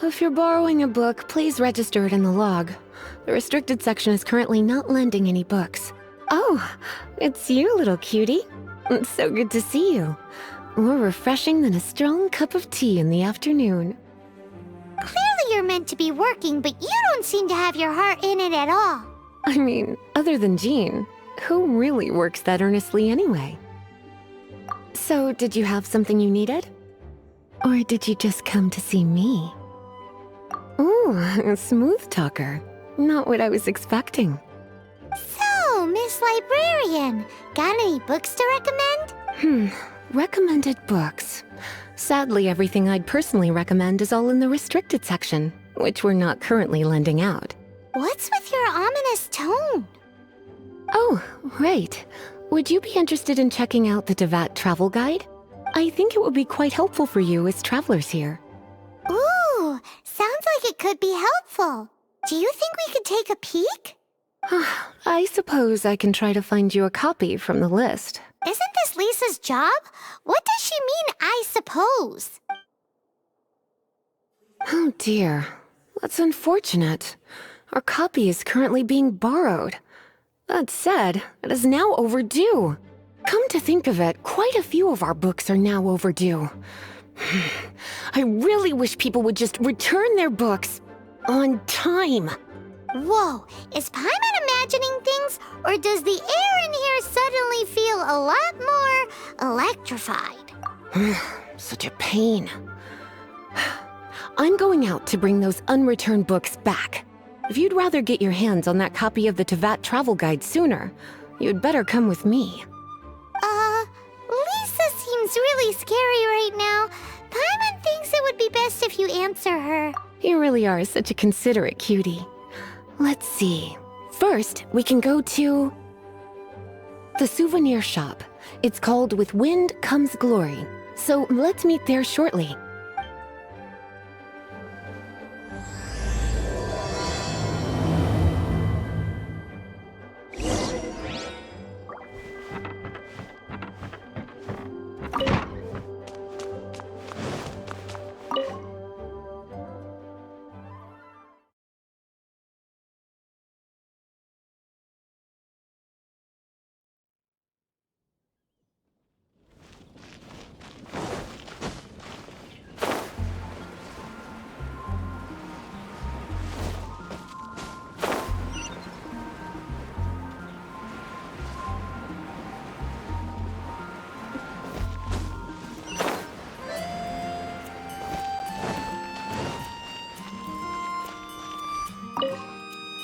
If you're borrowing a book, please register it in the log. The restricted section is currently not lending any books. Oh, it's you, little cutie. It's so good to see you. More refreshing than a strong cup of tea in the afternoon. Clearly you're meant to be working, but you don't seem to have your heart in it at all. I mean, other than Jean, who really works that earnestly anyway? So, did you have something you needed? Or did you just come to see me? Ooh, a smooth talker. Not what I was expecting. So, Miss Librarian, got any books to recommend? Recommended books. Sadly, everything I'd personally recommend is all in the restricted section, which we're not currently lending out. What's with your ominous tone? Oh, right. Would you be interested in checking out the Devat travel guide? I think it would be quite helpful for you as travelers here. Ooh, sounds like it could be helpful. Do you think we could take a peek? I suppose I can try to find you a copy from the list. Isn't this Lisa's job? What does she mean, I suppose? Oh dear, that's unfortunate. Our copy is currently being borrowed. That said, it is now overdue. Come to think of it, quite a few of our books are now overdue. I really wish people would just return their books on time. Whoa, is Paimon imagining things, or does the air in here suddenly feel a lot more electrified? Such a pain. I'm going out to bring those unreturned books back. If you'd rather get your hands on that copy of the Tevat travel guide sooner, you'd better come with me. Lisa seems really scary right now. Paimon thinks it would be best if you answer her. You really are such a considerate cutie. Let's see. First, we can go to the souvenir shop. It's called With Wind Comes Glory. So let's meet there shortly.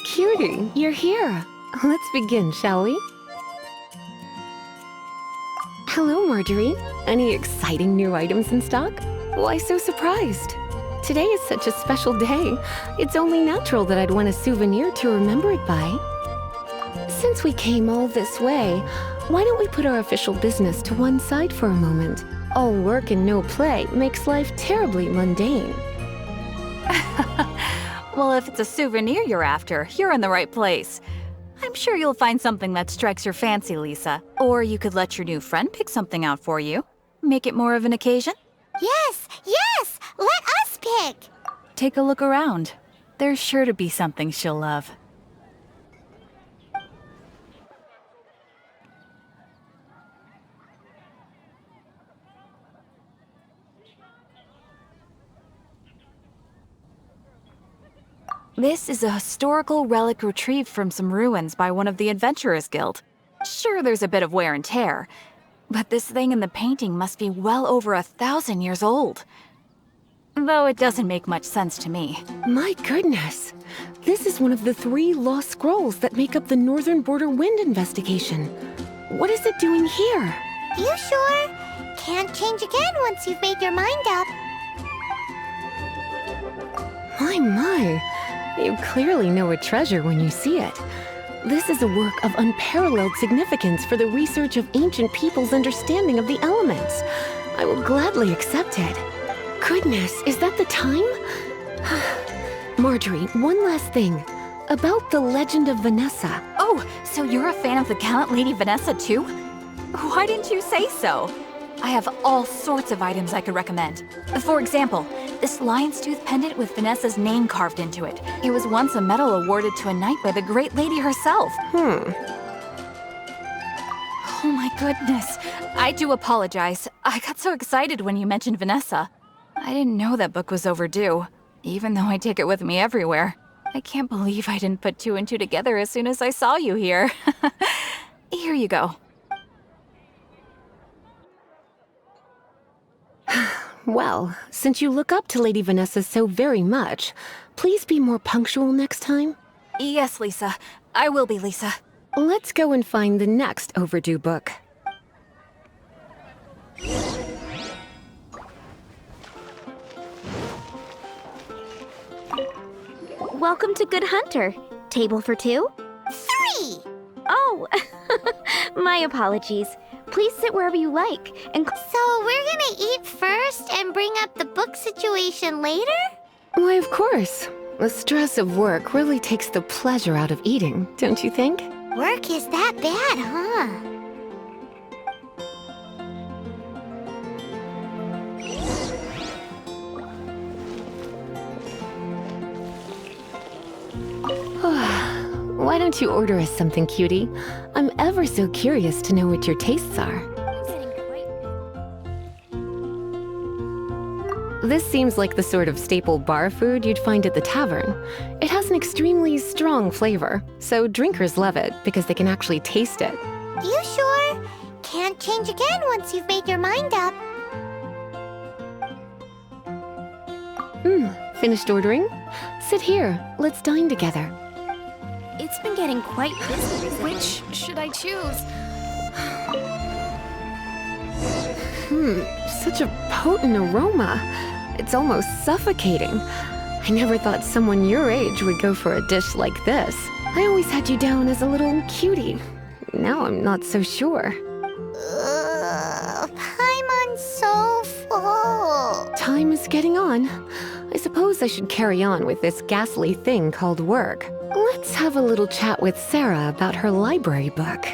Cutie, you're here. Let's begin, shall we? Hello, Marjorie. Any exciting new items in stock? Why so surprised? Today is such a special day. It's only natural that I'd want a souvenir to remember it by. Since we came all this way, why don't we put our official business to one side for a moment? All work and no play makes life terribly mundane. Well, if it's a souvenir you're after, you're in the right place. I'm sure you'll find something that strikes your fancy, Lisa. Or you could let your new friend pick something out for you. Make it more of an occasion. Yes, yes! Let us pick! Take a look around. There's sure to be something she'll love. This is a historical relic retrieved from some ruins by one of the Adventurers Guild. Sure, there's a bit of wear and tear, but this thing in the painting must be well over 1,000 years old. Though it doesn't make much sense to me. My goodness. This is one of the 3 lost scrolls that make up the Northern Border Wind investigation. What is it doing here? You sure? Can't change again once you've made your mind up. My. You clearly know a treasure when you see it. This is a work of unparalleled significance for the research of ancient people's understanding of the elements. I will gladly accept it. Goodness, is that the time? Marjorie, one last thing. About the legend of Vanessa. Oh, so you're a fan of the gallant Lady Vanessa too? Why didn't you say so? I have all sorts of items I could recommend. For example, this lion's tooth pendant with Vanessa's name carved into it. It was once a medal awarded to a knight by the great lady herself. Oh my goodness. I do apologize. I got so excited when you mentioned Vanessa. I didn't know that book was overdue, even though I take it with me everywhere. I can't believe I didn't put 2 and 2 together as soon as I saw you here. Here you go. Well, since you look up to Lady Vanessa so very much, please be more punctual next time. Yes, Lisa. I will be, Lisa. Let's go and find the next overdue book. Welcome to Good Hunter. Table for 2? 3! Oh, my apologies. Please sit wherever you like. And So we're gonna eat first and bring up the book situation later? Why, of course. The stress of work really takes the pleasure out of eating, don't you think? Work is that bad, huh? Why don't you order us something, cutie? I'm ever so curious to know what your tastes are. This seems like the sort of staple bar food you'd find at the tavern. It has an extremely strong flavor, so drinkers love it because they can actually taste it. You sure? Can't change again once you've made your mind up. Finished ordering? Sit here. Let's dine together. it's been getting quite busy recently. Which should I choose? Such a potent aroma. It's almost suffocating. I never thought someone your age would go for a dish like this. I always had you down as a little cutie. Now I'm not so sure. Paimon's so full. Time is getting on. I suppose I should carry on with this ghastly thing called work. Let's have a little chat with Sarah about her library book.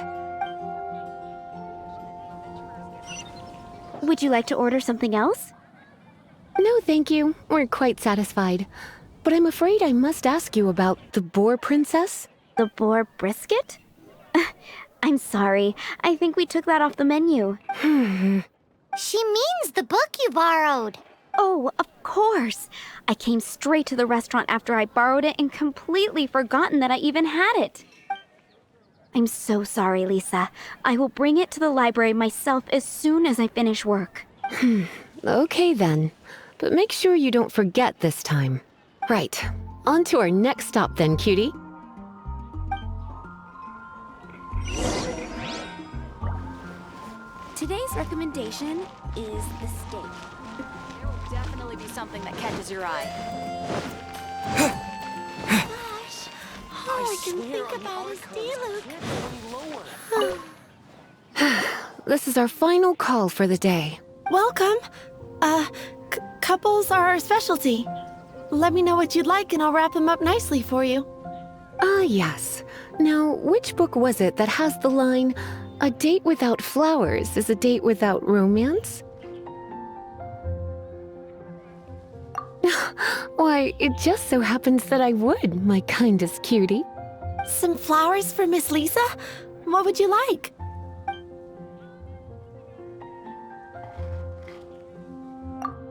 Would you like to order something else? No, thank you. We're quite satisfied. But I'm afraid I must ask you about the Boar Princess. The boar brisket? I'm sorry. I think we took that off the menu. She means the book you borrowed. Oh, of course. I came straight to the restaurant after I borrowed it and completely forgotten that I even had it. I'm so sorry, Lisa. I will bring it to the library myself as soon as I finish work. Okay then. But make sure you don't forget this time. Right. On to our next stop then, cutie. Today's recommendation is the steak. There will definitely be something that catches your eye. Gosh, all I can think about is Diluc. This is our final call for the day. Welcome. Couples are our specialty. Let me know what you'd like and I'll wrap them up nicely for you. Ah, yes. Now, which book was it that has the line, "A date without flowers is a date without romance"? Why, it just so happens that I would, my kindest cutie. Some flowers for Miss Lisa? What would you like?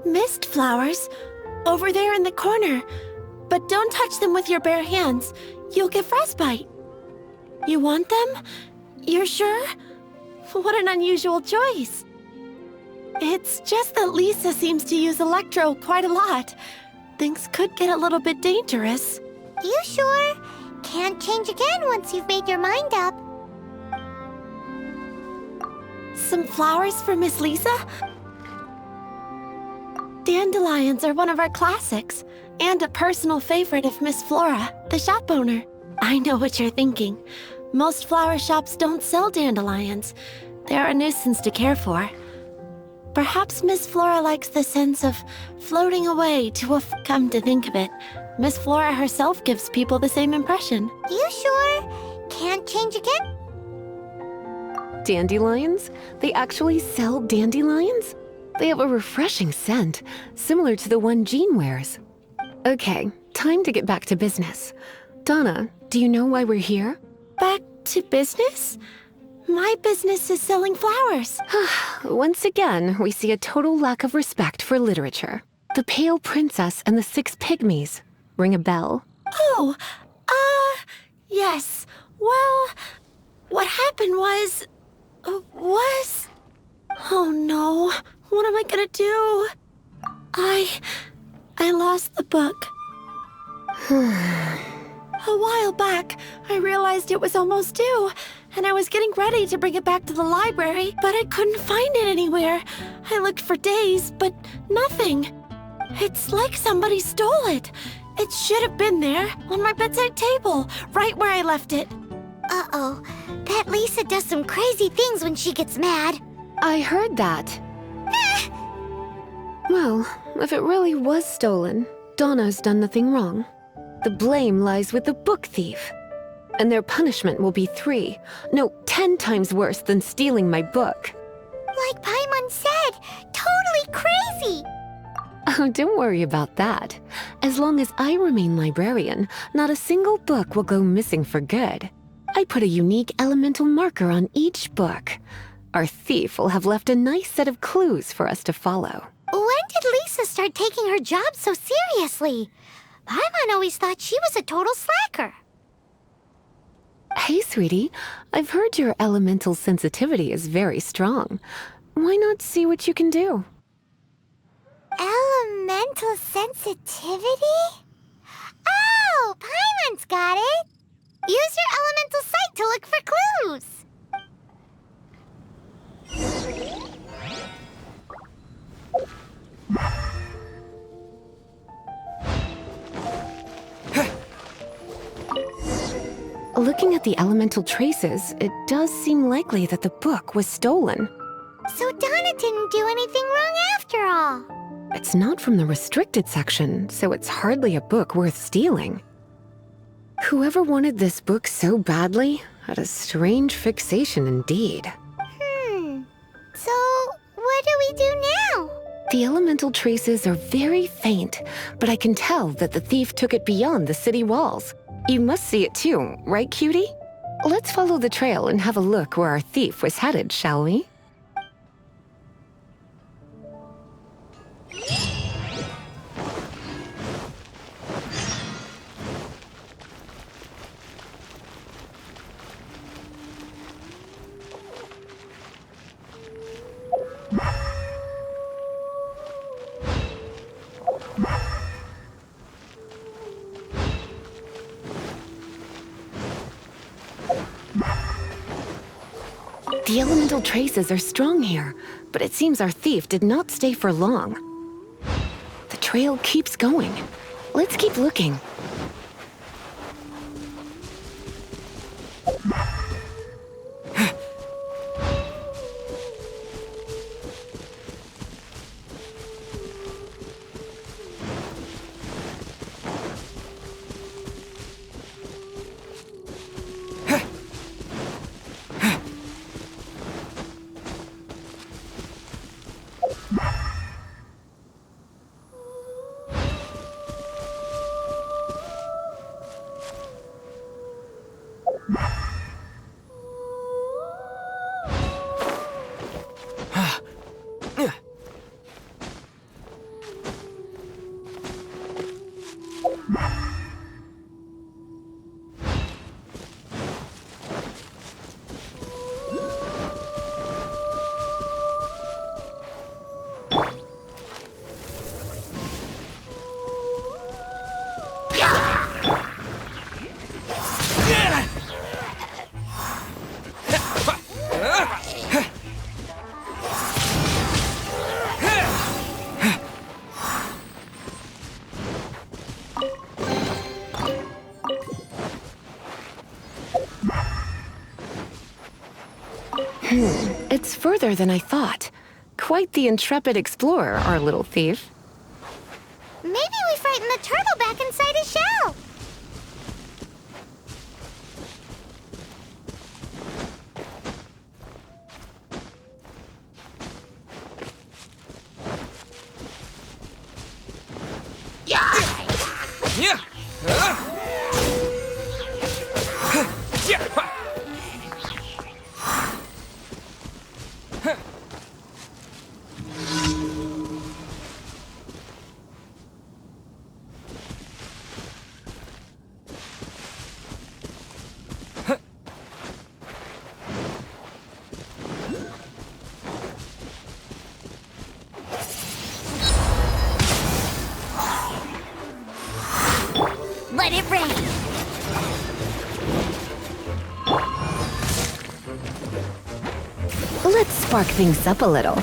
Mist flowers? Over there in the corner. but don't touch them with your bare hands. You'll get frostbite. You want them? You're sure? What an unusual choice. It's just that Lisa seems to use Electro quite a lot. Things could get a little bit dangerous. You sure? Can't change again once you've made your mind up. Some flowers for Miss Lisa? Dandelions are one of our classics, and a personal favorite of Miss Flora, the shop owner. I know what you're thinking. Most flower shops don't sell dandelions. They're a nuisance to care for. Perhaps Miss Flora likes the sense of floating away to a... Come to think of it, Miss Flora herself gives people the same impression. You sure? Can't change again? Dandelions? They actually sell dandelions? They have a refreshing scent, similar to the one Jean wears. Okay, time to get back to business. Donna, do you know why we're here? Back to business? My business is selling flowers. Once again, we see a total lack of respect for literature. The Pale Princess and the Six Pygmies. Ring a bell? Oh, yes. Well, what happened was... Oh no, what am I gonna do? I lost the book. A while back, I realized it was almost due, and I was getting ready to bring it back to the library, but I couldn't find it anywhere. I looked for days, but nothing. It's like somebody stole it. It should have been there, on my bedside table, right where I left it. Uh-oh. That Lisa does some crazy things when she gets mad. I heard that. Well, if it really was stolen, Donna's done nothing wrong. The blame lies with the book thief. And their punishment will be 10 times worse than stealing my book. Like Paimon said, totally crazy. Oh, don't worry about that. As long as I remain librarian, not a single book will go missing for good. I put a unique elemental marker on each book. Our thief will have left a nice set of clues for us to follow. When did Lisa start taking her job so seriously? Paimon always thought she was a total slacker. Hey, sweetie. I've heard your elemental sensitivity is very strong. Why not see what you can do? Elemental sensitivity? Oh, Paimon's got it. Use your elemental sight to look for clues. Looking at the elemental traces, it does seem likely that the book was stolen. So Donna didn't do anything wrong after all. It's not from the restricted section, so it's hardly a book worth stealing. Whoever wanted this book so badly had a strange fixation indeed. So what do we do now? The elemental traces are very faint, but I can tell that the thief took it beyond the city walls. You must see it too, right, cutie? Let's follow the trail and have a look where our thief was headed, shall we? The elemental traces are strong here, but it seems our thief did not stay for long. The trail keeps going. Let's keep looking. It's further than I thought. Quite the intrepid explorer, our little thief. Maybe we frightened the turtle back inside his shell. Let it rain. Let's spark things up a little.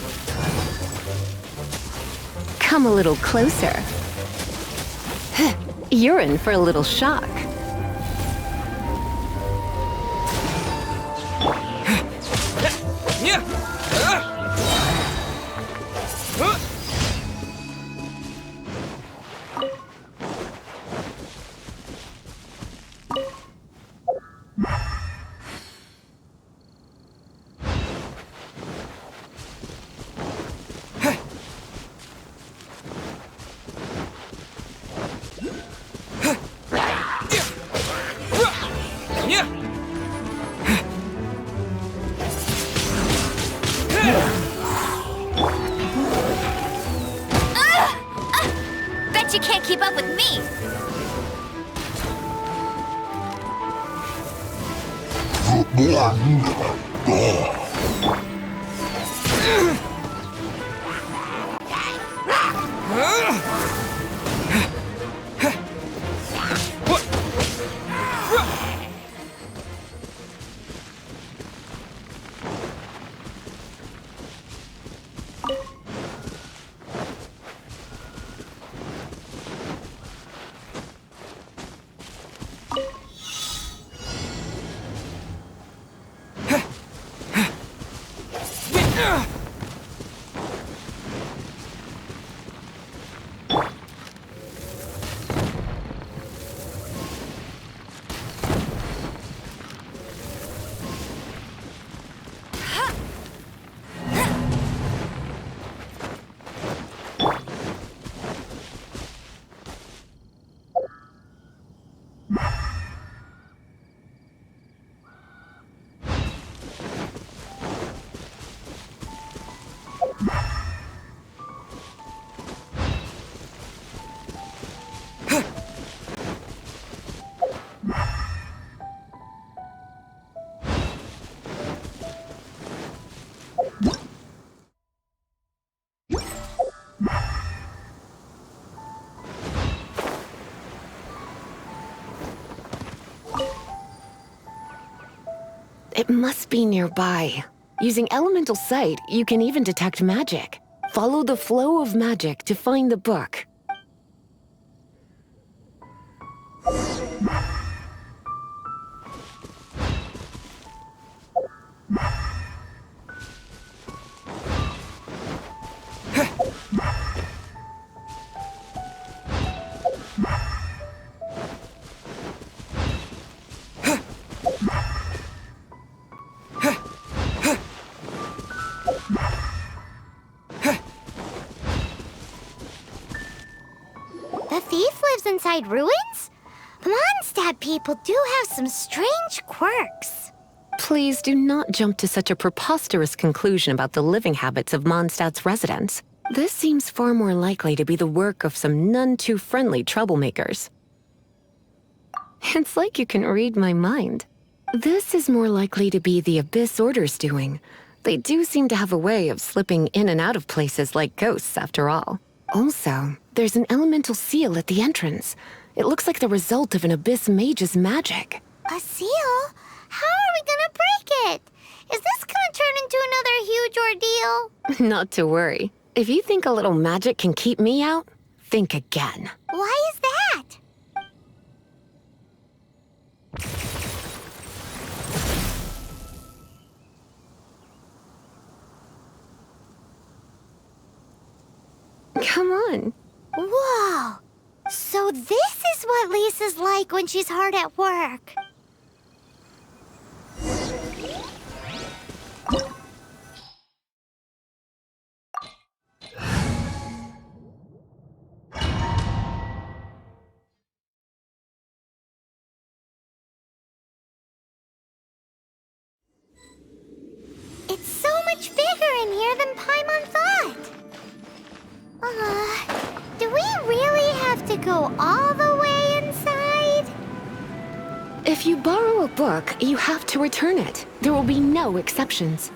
Come a little closer. You're in for a little shock. Bet you can't keep up with me. It must be nearby. Using elemental sight, you can even detect magic. Follow the flow of magic to find the book. The thief lives inside ruins? Mondstadt people do have some strange quirks. Please do not jump to such a preposterous conclusion about the living habits of Mondstadt's residents. This seems far more likely to be the work of some none-too-friendly troublemakers. It's like you can read my mind. This is more likely to be the Abyss Order's doing. They do seem to have a way of slipping in and out of places like ghosts, after all. Also, there's an elemental seal at the entrance. It looks like the result of an Abyss mage's magic. A seal? How are we gonna break it? Is this gonna turn Not to worry. If you think a little magic can keep me out, think again. Why is that? Come on. Whoa! So this is what Lisa's like when she's hard at work. It's so much bigger in here than Paimon thought. Do we really have to go all the way inside? If you borrow a book, you have to return it. There will be no exceptions.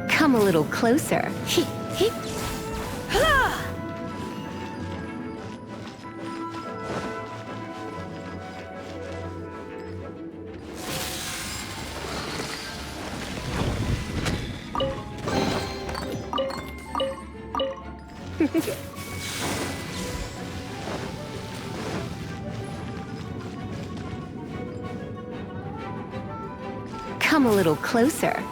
Come a little closer. Come a little closer.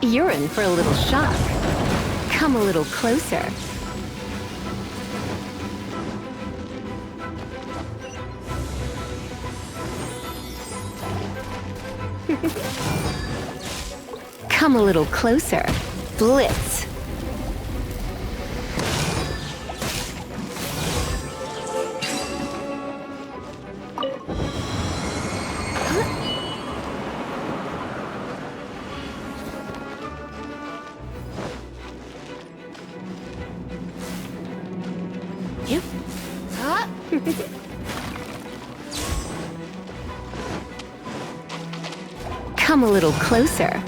You're in for a little shock. Come a little closer. Come a little closer. Blitz. Yep. Come a little closer.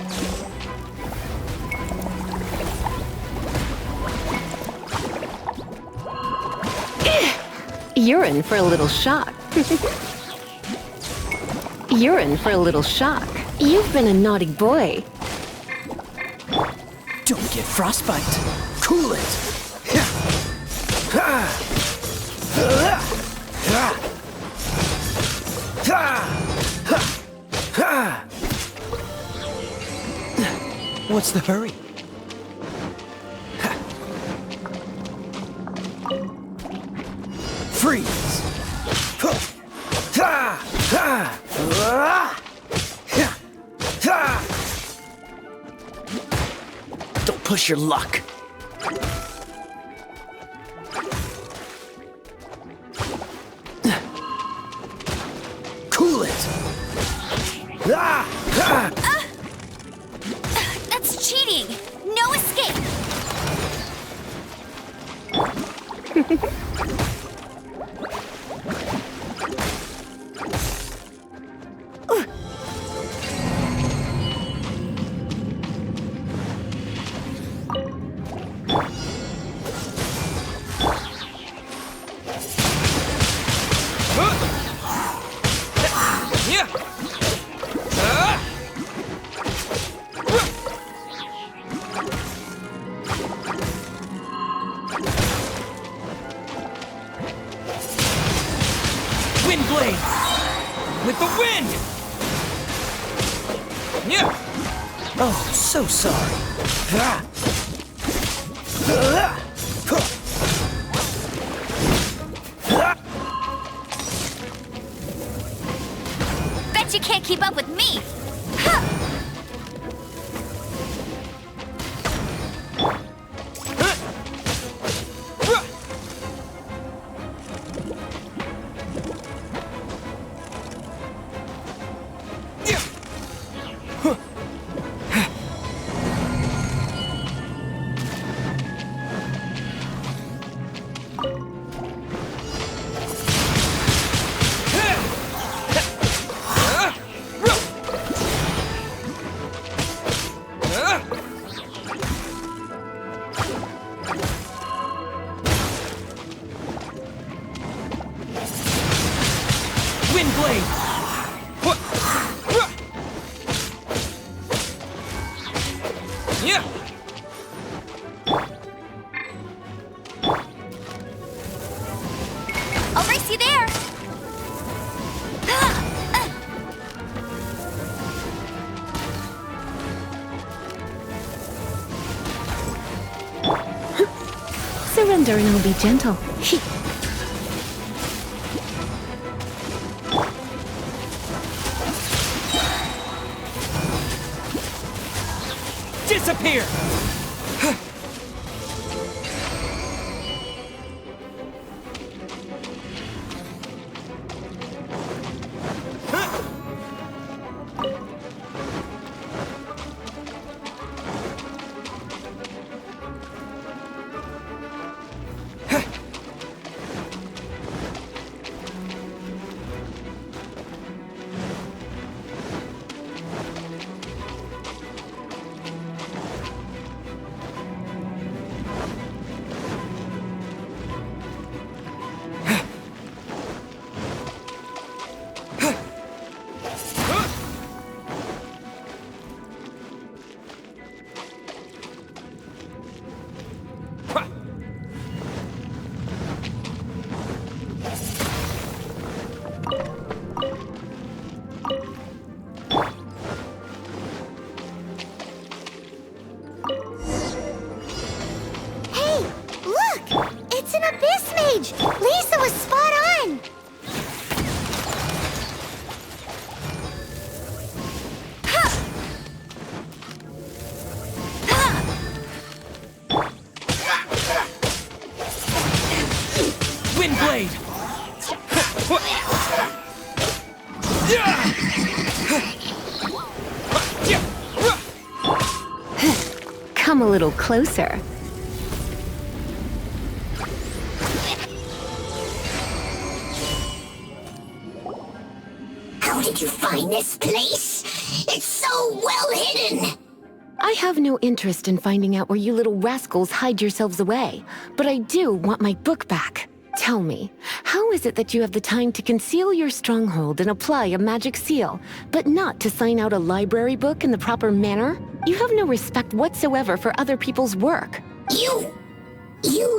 You're in for a little shock. You're in for a little shock. You've been a naughty boy. Don't get frostbite. Cool it. What's the hurry? Freeze! Don't push your luck. Cool it. That's cheating! No escape! Wind blade! With the wind! Yeah! Oh, so sorry. Ah. Ah. Bet you can't keep up with me! Wind blade! Yeah! I'll race you there! Surrender and I'll be gentle. Disappear! Hey, look! It's an abyss mage! Lisa was spot on! Wind blade! Come a little closer. How did you find this place? It's so well hidden! I have no interest in finding out where you little rascals hide yourselves away, but I do want my book back. Tell me, how is it that you have the time to conceal your stronghold and apply a magic seal, but not to sign out a library book in the proper manner? You have no respect whatsoever for other people's work. You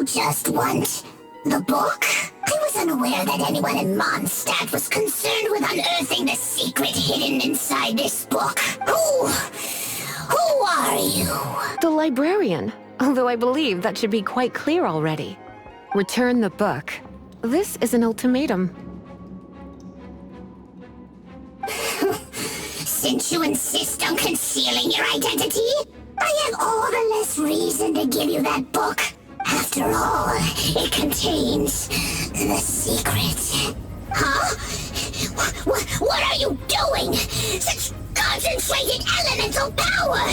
just want the book? I was unaware that anyone in Mondstadt was concerned with unearthing the secret hidden inside this book. Who are you? The librarian, although I believe that should be quite clear already. Return the book. This is an ultimatum. Since you insist on concealing your identity, I have all the less reason to give you that book. After all, it contains the secret. Huh? What are you doing? Such concentrated elemental power!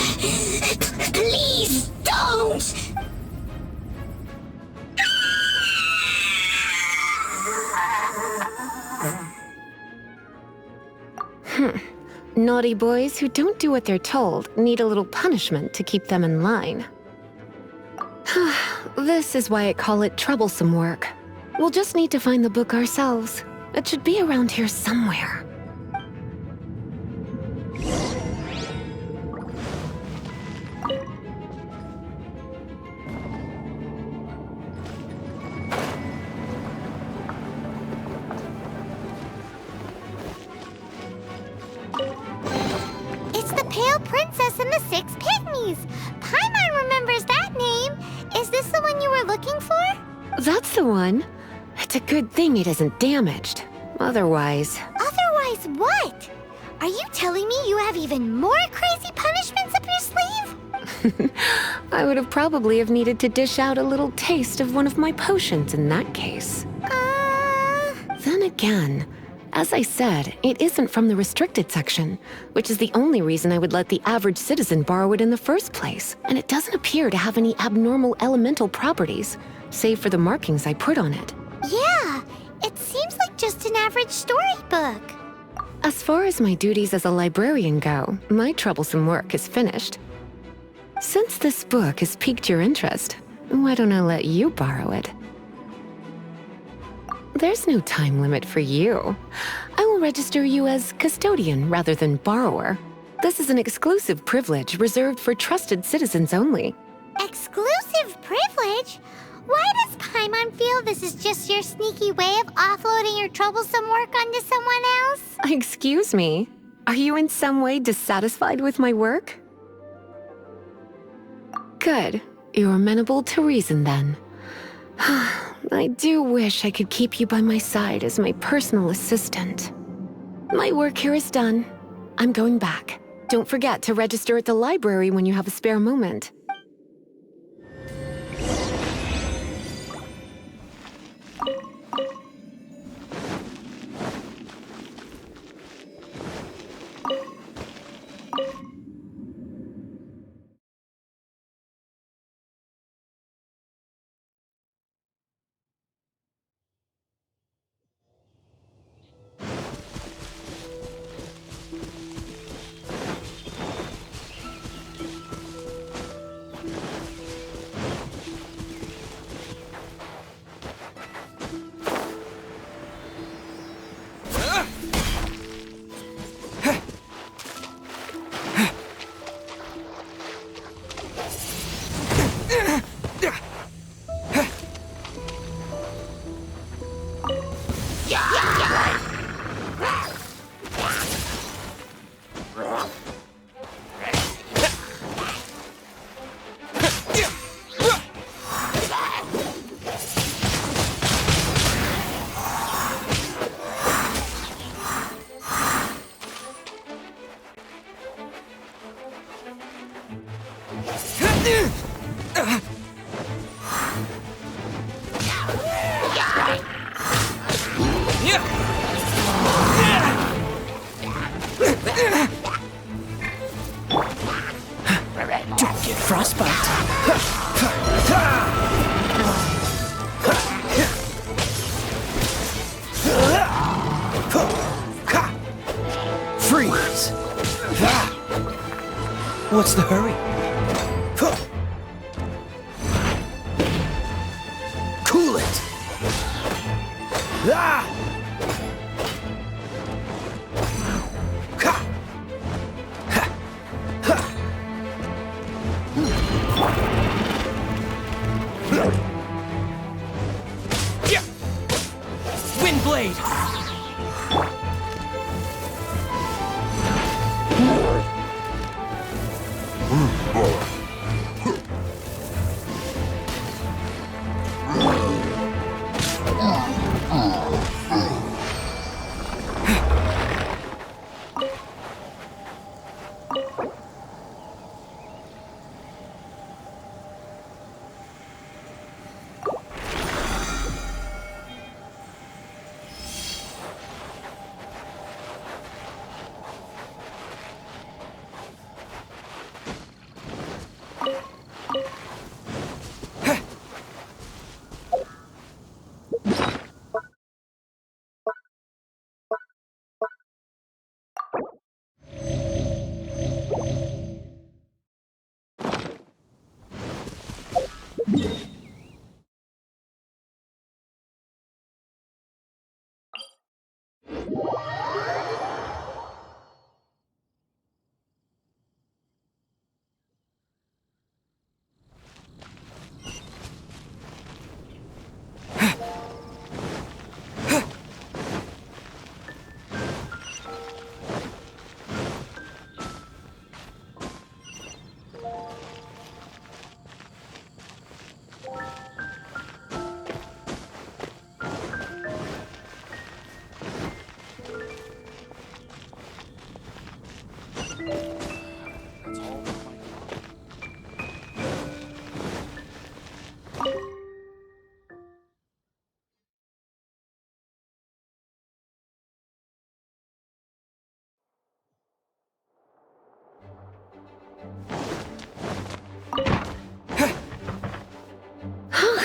Please don't! Naughty boys who don't do what they're told need a little punishment to keep them in line. This is why I call it troublesome work. We'll just need to find the book ourselves. It should be around here somewhere. and the Six Pygmies. Paimon remembers that name. Is this the one you were looking for? That's the one. It's a good thing it isn't damaged. Otherwise... Otherwise what? Are you telling me you have even more crazy punishments up your sleeve? I would have probably have needed to dish out a little taste of one of my potions in that case. Then again, as I said, it isn't from the restricted section, which is the only reason I would let the average citizen borrow it in the first place. And it doesn't appear to have any abnormal elemental properties, save for the markings I put on it. Yeah, it seems like just an average storybook. As far as my duties as a librarian go, my troublesome work is finished. Since this book has piqued your interest, why don't I let you borrow it? There's no time limit for you. I will register you as custodian rather than borrower. This is an exclusive privilege reserved for trusted citizens only. Exclusive privilege? Why does Paimon feel this is just your sneaky way of offloading your troublesome work onto someone else? Excuse me, are you in some way dissatisfied with my work? Good. You're amenable to reason then. I do wish I could keep you by my side as my personal assistant. My work here is done. I'm going back. Don't forget to register at the library when you have a spare moment. Don't get frostbite. Freeze! What's the hurry? Cool it! Wind blade!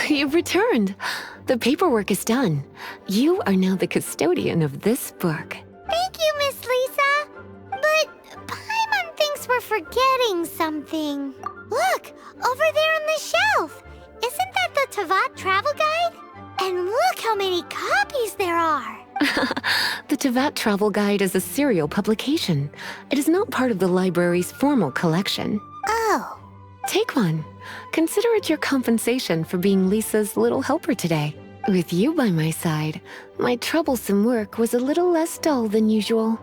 You've returned. The paperwork is done. You are now the custodian of this book. Thank you, Miss Lisa. But Paimon thinks we're forgetting something. Look, over there on the shelf. Isn't that the Tavat travel guide? And look how many copies there are. The Tavat Travel Guide is a serial publication. It is not part of the library's formal collection. Oh. Take one. Consider it your compensation for being Lisa's little helper today. With you by my side, my troublesome work was a little less dull than usual.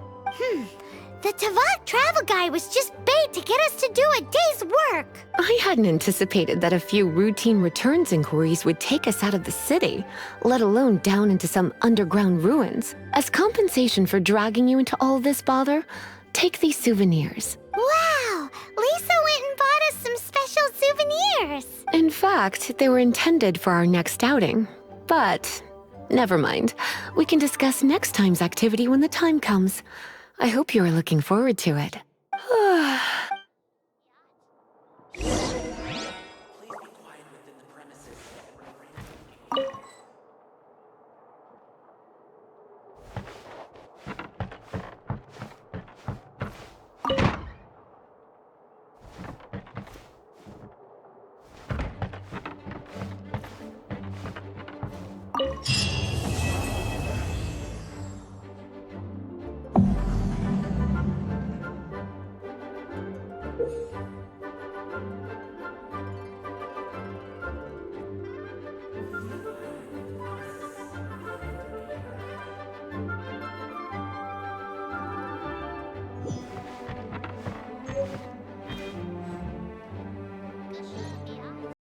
The Tavat travel guide was just bait to get us to do a day's work. I hadn't anticipated that a few routine returns inquiries would take us out of the city, let alone down into some underground ruins. As compensation for dragging you into all this bother, take these souvenirs. Wow! Lisa went and bought us some special souvenirs. In fact, they were intended for our next outing. But never mind. We can discuss next time's activity when the time comes. I hope you are looking forward to it.